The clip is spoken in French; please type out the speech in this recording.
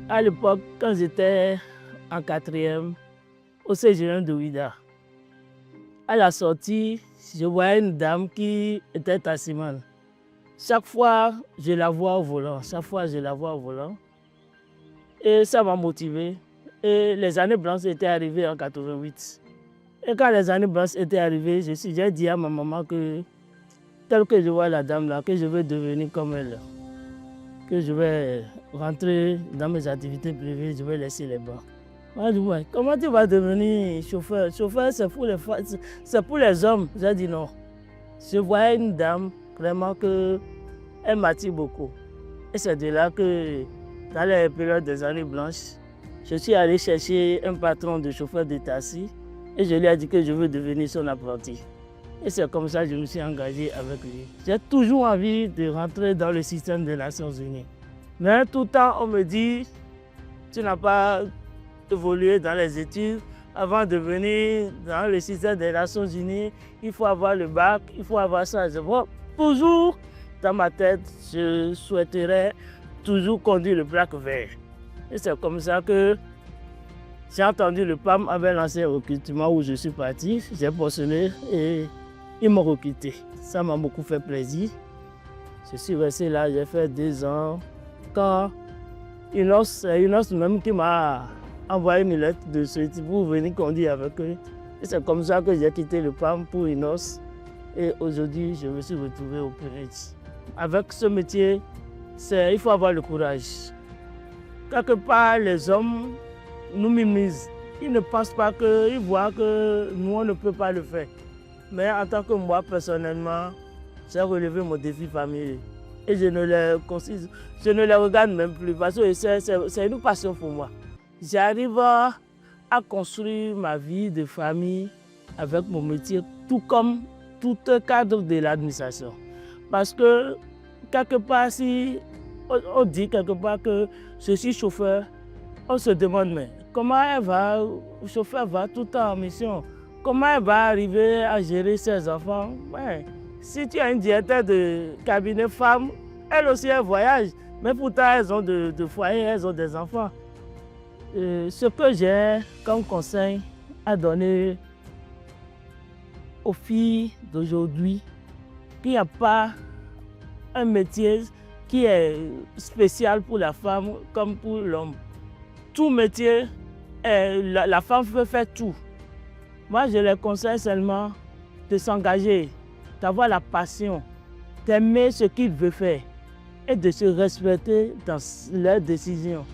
À l'époque, quand j'étais en quatrième, au CGN de Ouidah, à la sortie, je voyais une dame qui était tassimane. Chaque fois, je la vois au volant. Chaque fois, je la vois au volant. Et ça m'a motivé. Et les années blanches étaient arrivées en 88. Et quand les années blanches étaient arrivées, j'ai dit à ma maman que, tel que je vois la dame là, que je veux devenir comme elle. Que je vais rentrer dans mes activités privées, je vais laisser les bancs. Moi, je dis, ouais, comment tu vas devenir chauffeur? Chauffeur, c'est pour les hommes. J'ai dit non. Je voyais une dame, vraiment, elle m'attire beaucoup. Et c'est de là que, dans les périodes des années blanches, je suis allé chercher un patron de chauffeur de taxi et je lui ai dit que je veux devenir son apprenti. Et c'est comme ça que je me suis engagé avec lui. J'ai toujours envie de rentrer dans le système des Nations Unies. Mais tout le temps, on me dit, tu n'as pas évolué dans les études. Avant de venir dans le système des Nations Unies, il faut avoir le bac, il faut avoir ça. Bon, toujours dans ma tête, je souhaiterais toujours conduire le braque vert. Et c'est comme ça que j'ai entendu le PAM avait lancé un recrutement où je suis parti. J'ai postulé et ils m'ont recruté. Ça m'a beaucoup fait plaisir. Je suis resté là, j'ai fait 2 ans. Quand Inos même qui m'a envoyé une lettre de ce type pour venir conduire avec eux. Et c'est comme ça que j'ai quitté le PAM pour Inos. Et aujourd'hui, je me suis retrouvé au PNH. Avec ce métier, il faut avoir le courage. Quelque part, les hommes nous minimisent. Ils ne pensent pas ils voient que nous, on ne peut pas le faire. Mais en tant que moi, personnellement, j'ai relevé mon défi familier. Et je ne les regarde même plus parce que c'est une passion pour moi. J'arrive à construire ma vie de famille avec mon métier, tout comme tout cadre de l'administration. Parce que quelque part, si on dit quelque part que je suis chauffeur, on se demande mais comment le chauffeur va tout le temps en mission? Comment elle va arriver à gérer ses enfants? Ouais. Si tu as une directeur de cabinet femme, elle aussi elle voyage, mais pourtant elles ont de foyer, elles ont des enfants. Ce que j'ai comme conseil à donner aux filles d'aujourd'hui, qu'il n'y a pas un métier qui est spécial pour la femme comme pour l'homme. Tout métier, la femme peut faire tout. Moi, je les conseille seulement de s'engager, d'avoir la passion, d'aimer ce qu'ils veulent faire et de se respecter dans leurs décisions.